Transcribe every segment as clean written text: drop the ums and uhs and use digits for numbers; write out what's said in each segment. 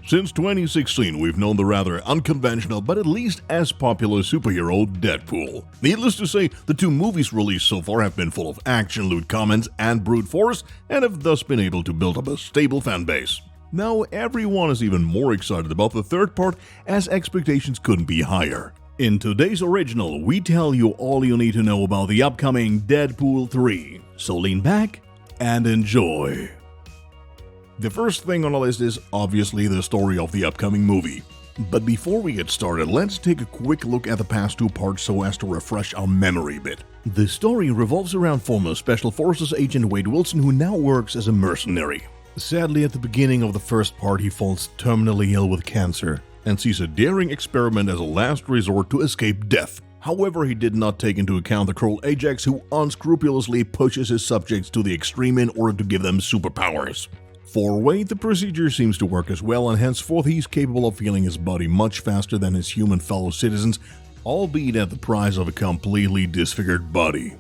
Since 2016, we've known the rather unconventional but at least as popular superhero Deadpool. Needless to say, the two movies released so far have been full of action, lewd comments, and brute force, and have thus been able to build up a stable fan base. Now everyone is even more excited about the third part, as expectations couldn't be higher. In today's original, we tell you all you need to know about the upcoming Deadpool 3, so lean back and enjoy. The first thing on the list is obviously the story of the upcoming movie. But before we get started, let's take a quick look at the past two parts so as to refresh our memory a bit. The story revolves around former Special Forces agent Wade Wilson, who now works as a mercenary. Sadly, at the beginning of the first part, he falls terminally ill with cancer and sees a daring experiment as a last resort to escape death. However, he did not take into account the cruel Ajax, who unscrupulously pushes his subjects to the extreme in order to give them superpowers. For Wade, the procedure seems to work as well, and henceforth he's capable of healing his body much faster than his human fellow citizens, albeit at the price of a completely disfigured body.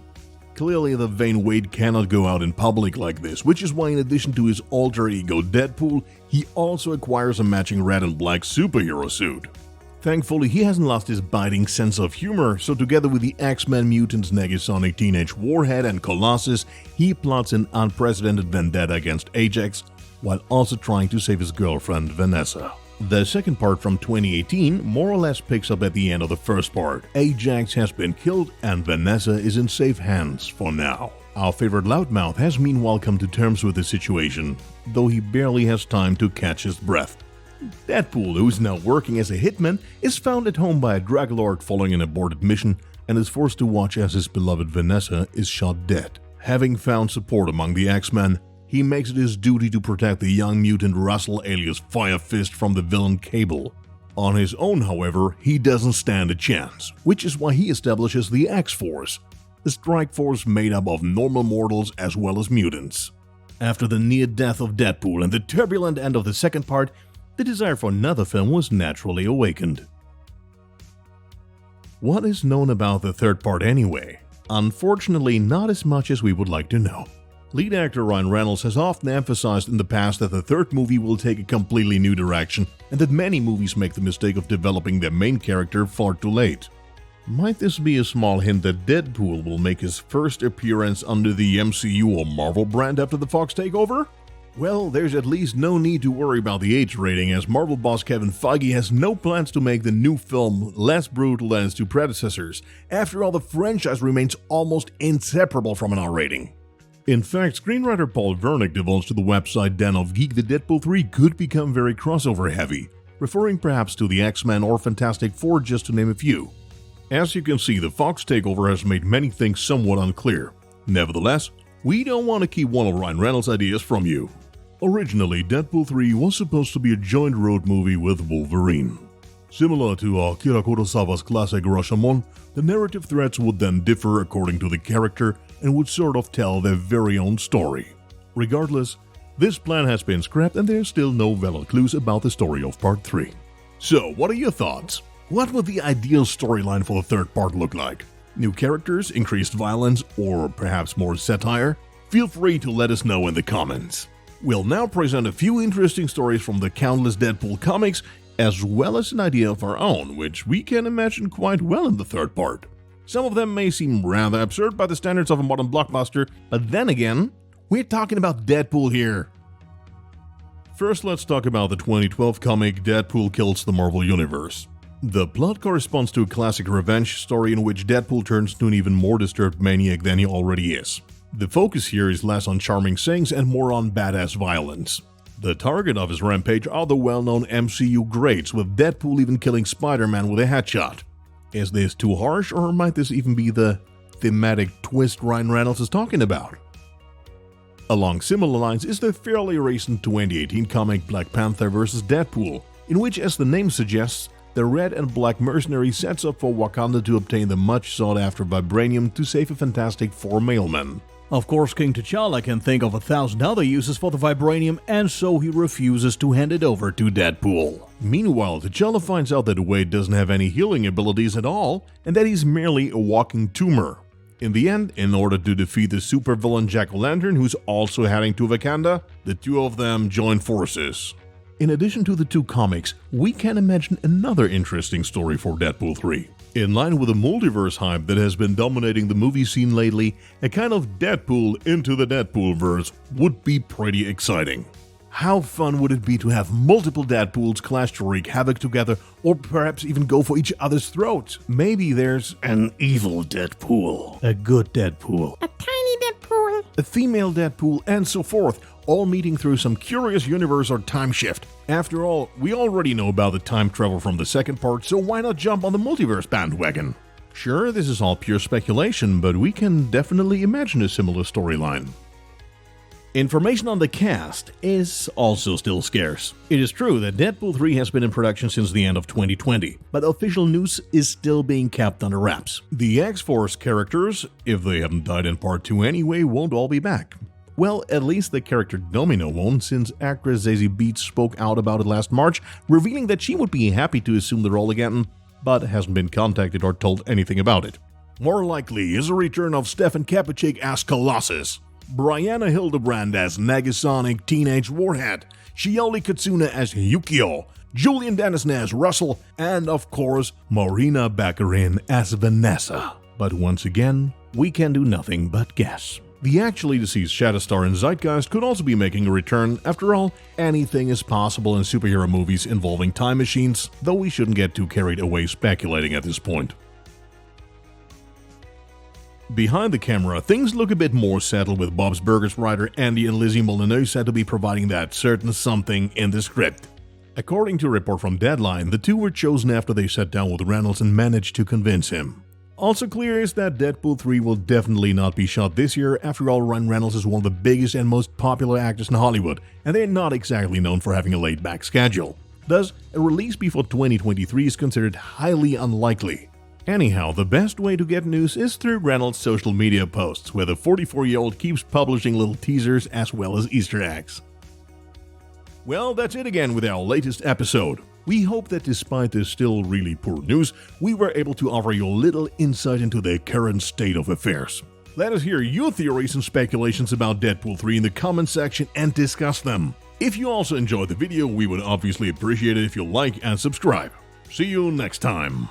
Clearly, the vain Wade cannot go out in public like this, which is why in addition to his alter ego Deadpool, he also acquires a matching red and black superhero suit. Thankfully, he hasn't lost his biting sense of humor, so together with the X-Men mutants Negasonic Teenage Warhead and Colossus, he plots an unprecedented vendetta against Ajax, while also trying to save his girlfriend Vanessa. The second part from 2018 more or less picks up at the end of the first part. Ajax has been killed and Vanessa is in safe hands for now. Our favorite loudmouth has meanwhile come to terms with the situation, though he barely has time to catch his breath. Deadpool, who's now working as a hitman, is found at home by a drug lord following an aborted mission and is forced to watch as his beloved Vanessa is shot dead. Having found support among the X-Men, he makes it his duty to protect the young mutant Russell alias Fire Fist from the villain Cable. On his own, however, he doesn't stand a chance, which is why he establishes the X-Force, a strike force made up of normal mortals as well as mutants. After the near death of Deadpool and the turbulent end of the second part, the desire for another film was naturally awakened. What is known about the third part anyway? Unfortunately, not as much as we would like to know. Lead actor Ryan Reynolds has often emphasized in the past that the third movie will take a completely new direction and that many movies make the mistake of developing their main character far too late. Might this be a small hint that Deadpool will make his first appearance under the MCU or Marvel brand after the Fox takeover? Well, there's at least no need to worry about the age rating, as Marvel boss Kevin Feige has no plans to make the new film less brutal than its two predecessors. After all, the franchise remains almost inseparable from an R rating. In fact, screenwriter Paul Wernick divulged to the website Den of Geek that Deadpool 3 could become very crossover heavy, referring perhaps to the X-Men or Fantastic Four, just to name a few. As you can see, the Fox takeover has made many things somewhat unclear. Nevertheless, we don't want to keep one of Ryan Reynolds' ideas from you. Originally, Deadpool 3 was supposed to be a joint road movie with Wolverine. Similar to Akira Kurosawa's classic Rashomon, the narrative threads would then differ according to the character and would sort of tell their very own story. Regardless, this plan has been scrapped and there's still no valid clues about the story of Part 3. So, what are your thoughts? What would the ideal storyline for the third part look like? New characters, increased violence, or perhaps more satire? Feel free to let us know in the comments. We'll now present a few interesting stories from the countless Deadpool comics, as well as an idea of our own, which we can imagine quite well in the third part. Some of them may seem rather absurd by the standards of a modern blockbuster, but then again, we're talking about Deadpool here. First, let's talk about the 2012 comic Deadpool Kills the Marvel Universe. The plot corresponds to a classic revenge story in which Deadpool turns to an even more disturbed maniac than he already is. The focus here is less on charming sayings and more on badass violence. The target of his rampage are the well-known MCU greats, with Deadpool even killing Spider-Man with a headshot. Is this too harsh, or might this even be the thematic twist Ryan Reynolds is talking about? Along similar lines is the fairly recent 2018 comic Black Panther vs. Deadpool, in which, as the name suggests, the red and black mercenary sets up for Wakanda to obtain the much sought-after vibranium to save a Fantastic Four mailman. Of course, King T'Challa can think of 1,000 other uses for the vibranium, and so he refuses to hand it over to Deadpool. Meanwhile, T'Challa finds out that Wade doesn't have any healing abilities at all, and that he's merely a walking tumor. In the end, in order to defeat the supervillain Jack-O-Lantern, who's also heading to Wakanda, the two of them join forces. in addition to the two comics, we can imagine another interesting story for Deadpool 3. In line with the multiverse hype that has been dominating the movie scene lately, a kind of Deadpool into the Deadpoolverse would be pretty exciting. How fun would it be to have multiple Deadpools clash to wreak havoc together, or perhaps even go for each other's throats? Maybe there's an evil Deadpool, a good Deadpool, A tiny Deadpool. a female Deadpool, and so forth, all meeting through some curious universe or time shift. After all, we already know about the time travel from the second part, so why not jump on the multiverse bandwagon? Sure, this is all pure speculation, but we can definitely imagine a similar storyline. Information on the cast is also still scarce. It is true that Deadpool 3 has been in production since the end of 2020, but official news is still being kept under wraps. The X-Force characters, if they hadn't died in part 2 anyway, won't all be back. Well, at least the character Domino won't, since actress Zazie Beetz spoke out about it last March, revealing that she would be happy to assume the role again, but hasn't been contacted or told anything about it. More likely is a return of Stefan Kapachik as Colossus, Brianna Hildebrand as Negasonic Teenage Warhead, Shioli Katsuna as Yukio, Julian Dennison as Russell, and of course, Marina Baccarin as Vanessa. But once again, we can do nothing but guess. The actually deceased Shatterstar and Zeitgeist could also be making a return. After all, anything is possible in superhero movies involving time machines, though we shouldn't get too carried away speculating at this point. Behind the camera, things look a bit more settled, with Bob's Burgers writer Andy and Lizzie Molyneux said to be providing that certain something in the script. According to a report from Deadline, the two were chosen after they sat down with Reynolds and managed to convince him. Also clear is that Deadpool 3 will definitely not be shot this year. After all, Ryan Reynolds is one of the biggest and most popular actors in Hollywood, and they're not exactly known for having a laid-back schedule. Thus, a release before 2023 is considered highly unlikely. Anyhow, the best way to get news is through Reynolds' social media posts, where the 44-year-old keeps publishing little teasers as well as Easter eggs. Well, that's it again with our latest episode. We hope that despite the still really poor news, we were able to offer you a little insight into the current state of affairs. Let us hear your theories and speculations about Deadpool 3 in the comment section and discuss them. If you also enjoyed the video, we would obviously appreciate it if you like and subscribe. See you next time.